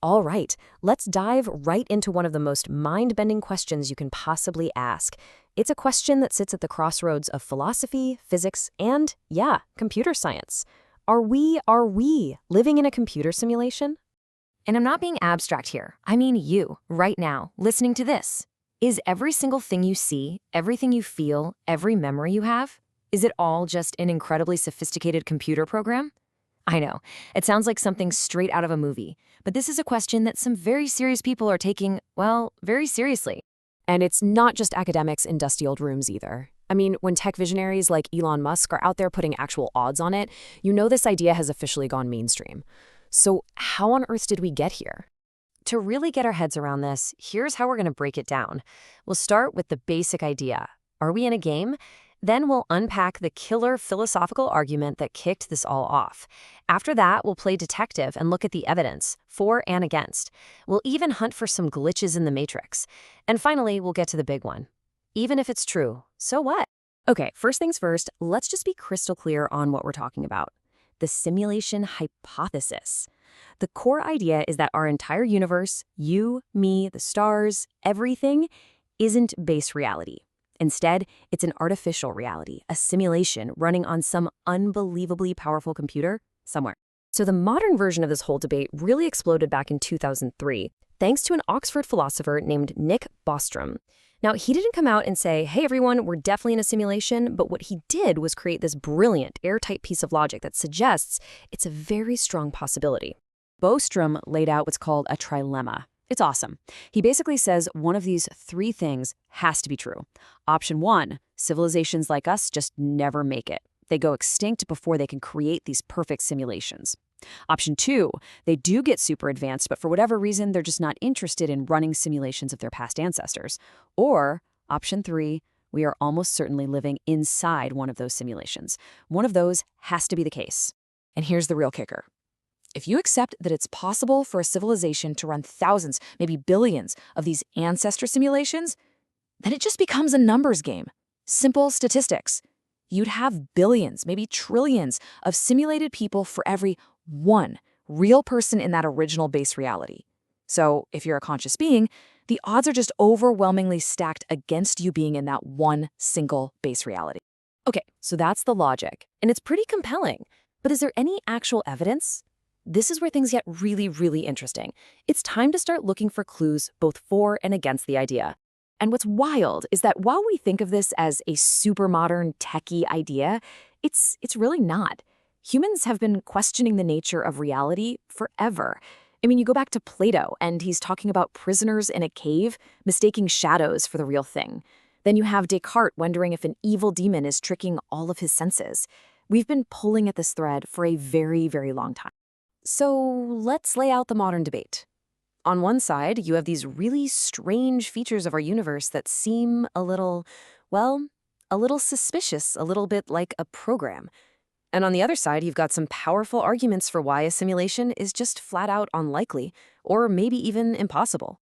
All right, let's dive right into one of the most mind-bending questions you can possibly ask. It's a question that sits at the crossroads of philosophy, physics, and, yeah, computer science. Are we living in a computer simulation? And I'm not being abstract here. I mean you, right now, listening to this. Is every single thing you see, everything you feel, every memory you have, is it all just an incredibly sophisticated computer program? I know, it sounds like something straight out of a movie, but this is a question that some very serious people are taking, well, very seriously. And it's not just academics in dusty old rooms either. I mean, when tech visionaries like Elon Musk are out there putting actual odds on it, you know this idea has officially gone mainstream. So how on earth did we get here? To really get our heads around this, here's how we're going to break it down. We'll start with the basic idea. Are we in a game? Then we'll unpack the killer philosophical argument that kicked this all off. After that, we'll play detective and look at the evidence, for and against. We'll even hunt for some glitches in the matrix. And finally, we'll get to the big one. Even if it's true, so what? Okay, first things first, let's just be crystal clear on what we're talking about. The simulation hypothesis. The core idea is that our entire universe, you, me, the stars, everything, isn't base reality. Instead, it's an artificial reality, a simulation running on some unbelievably powerful computer somewhere. So the modern version of this whole debate really exploded back in 2003, thanks to an Oxford philosopher named Nick Bostrom. Now, he didn't come out and say, hey, everyone, we're definitely in a simulation, but what he did was create this brilliant, airtight piece of logic that suggests it's a very strong possibility. Bostrom laid out what's called a trilemma. It's awesome. He basically says one of these three things has to be true. Option one, civilizations like us just never make it. They go extinct before they can create these perfect simulations. Option two, they do get super advanced, but for whatever reason, they're just not interested in running simulations of their past ancestors. Or option three, we are almost certainly living inside one of those simulations. One of those has to be the case. And here's the real kicker. If you accept that it's possible for a civilization to run thousands, maybe billions of these ancestor simulations, then it just becomes a numbers game. Simple statistics. You'd have billions, maybe trillions of simulated people for every one real person in that original base reality. So if you're a conscious being, the odds are just overwhelmingly stacked against you being in that one single base reality. Okay, so that's the logic, and it's pretty compelling. But is there any actual evidence? This is where things get really, really interesting. It's time to start looking for clues both for and against the idea. And what's wild is that while we think of this as a super modern, techie idea, it's really not. Humans have been questioning the nature of reality forever. I mean, you go back to Plato, and he's talking about prisoners in a cave mistaking shadows for the real thing. Then you have Descartes wondering if an evil demon is tricking all of his senses. We've been pulling at this thread for a very, very long time. So let's lay out the modern debate. On one side, you have these really strange features of our universe that seem a little, well, a little suspicious, a little bit like a program. And on the other side, you've got some powerful arguments for why a simulation is just flat out unlikely, or maybe even impossible.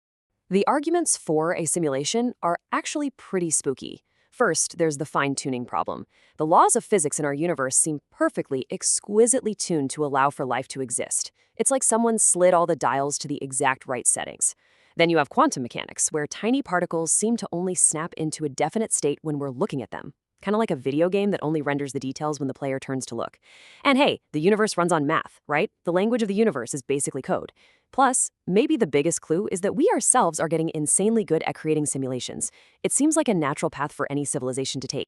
The arguments for a simulation are actually pretty spooky. First, there's the fine-tuning problem. The laws of physics in our universe seem perfectly, exquisitely tuned to allow for life to exist. It's like someone slid all the dials to the exact right settings. Then you have quantum mechanics, where tiny particles seem to only snap into a definite state when we're looking at them. Kind of like a video game that only renders the details when the player turns to look. And hey, the universe runs on math, right? The language of the universe is basically code. Plus, maybe the biggest clue is that we ourselves are getting insanely good at creating simulations. It seems like a natural path for any civilization to take.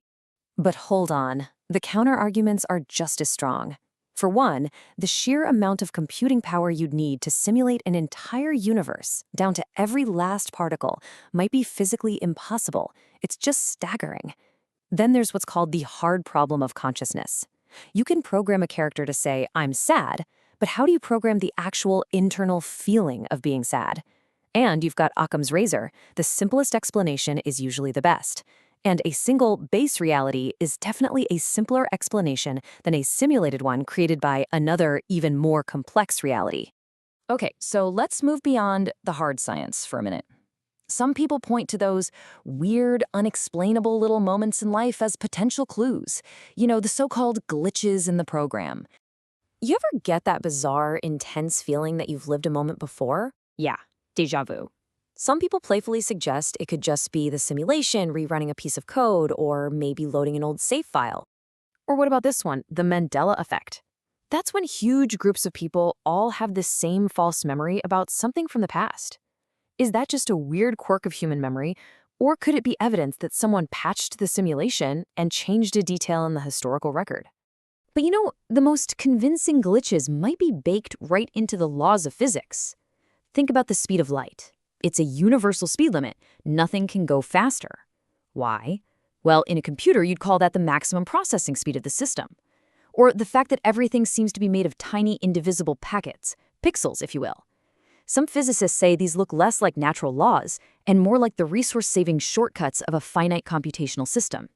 But hold on, the counter-arguments are just as strong. For one, the sheer amount of computing power you'd need to simulate an entire universe, down to every last particle, might be physically impossible. It's just staggering. Then there's what's called the hard problem of consciousness. You can program a character to say, I'm sad, but how do you program the actual internal feeling of being sad? And you've got Occam's razor. The simplest explanation is usually the best. And a single base reality is definitely a simpler explanation than a simulated one created by another, even more complex reality. Okay, so let's move beyond the hard science for a minute. Some people point to those weird, unexplainable little moments in life as potential clues. You know, the so-called glitches in the program. You ever get that bizarre, intense feeling that you've lived a moment before? Yeah, déjà vu. Some people playfully suggest it could just be the simulation rerunning a piece of code or maybe loading an old save file. Or what about this one, the Mandela effect? That's when huge groups of people all have the same false memory about something from the past. Is that just a weird quirk of human memory, or could it be evidence that someone patched the simulation and changed a detail in the historical record? But the most convincing glitches might be baked right into the laws of physics. Think about the speed of light. It's a universal speed limit. Nothing can go faster. Why? Well, in a computer, you'd call that the maximum processing speed of the system. Or the fact that everything seems to be made of tiny, indivisible packets, pixels, if you will. Some physicists say these look less like natural laws and more like the resource-saving shortcuts of a finite computational system.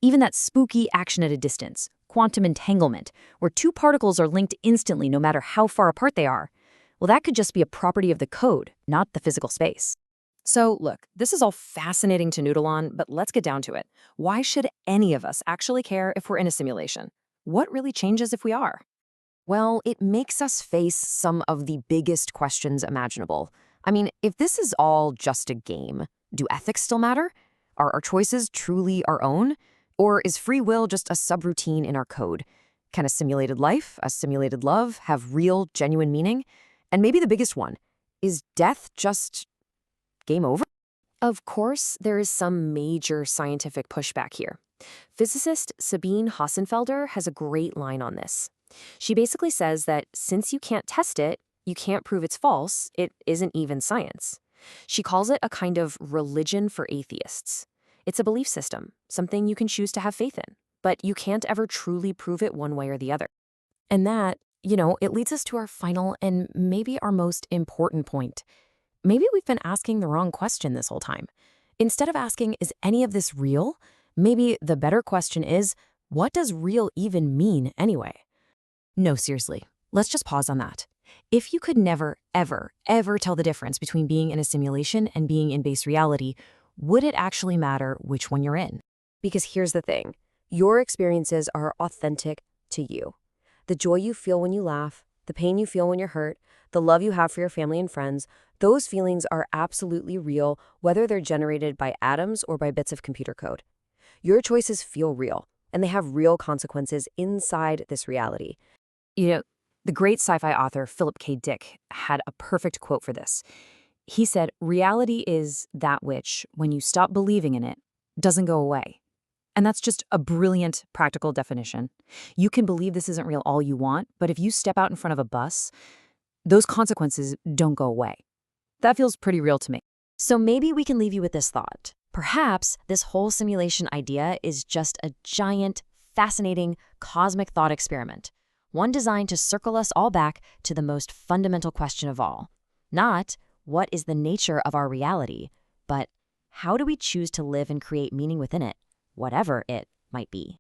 Even that spooky action at a distance, quantum entanglement, where two particles are linked instantly no matter how far apart they are, well, that could just be a property of the code, not the physical space. So, look, this is all fascinating to noodle on, but let's get down to it. Why should any of us actually care if we're in a simulation? What really changes if we are? Well, it makes us face some of the biggest questions imaginable. I mean, if this is all just a game, do ethics still matter? Are our choices truly our own? Or is free will just a subroutine in our code? Can a simulated life, a simulated love, have real, genuine meaning? And maybe the biggest one, is death just game over? Of course, there is some major scientific pushback here. Physicist Sabine Hossenfelder has a great line on this. She basically says that since you can't test it, you can't prove it's false, it isn't even science. She calls it a kind of religion for atheists. It's a belief system, something you can choose to have faith in, but you can't ever truly prove it one way or the other. And that, it leads us to our final and maybe our most important point. Maybe we've been asking the wrong question this whole time. Instead of asking, is any of this real? Maybe the better question is, what does real even mean anyway? No, seriously, let's just pause on that. If you could never, ever, ever tell the difference between being in a simulation and being in base reality, would it actually matter which one you're in? Because here's the thing, your experiences are authentic to you. The joy you feel when you laugh, the pain you feel when you're hurt, the love you have for your family and friends, those feelings are absolutely real, whether they're generated by atoms or by bits of computer code. Your choices feel real, and they have real consequences inside this reality. The great sci-fi author Philip K. Dick had a perfect quote for this. He said, reality is that which, when you stop believing in it, doesn't go away. And that's just a brilliant practical definition. You can believe this isn't real all you want, but if you step out in front of a bus, those consequences don't go away. That feels pretty real to me. So maybe we can leave you with this thought. Perhaps this whole simulation idea is just a giant, fascinating, cosmic thought experiment. One designed to circle us all back to the most fundamental question of all. Not, what is the nature of our reality, but how do we choose to live and create meaning within it, whatever it might be?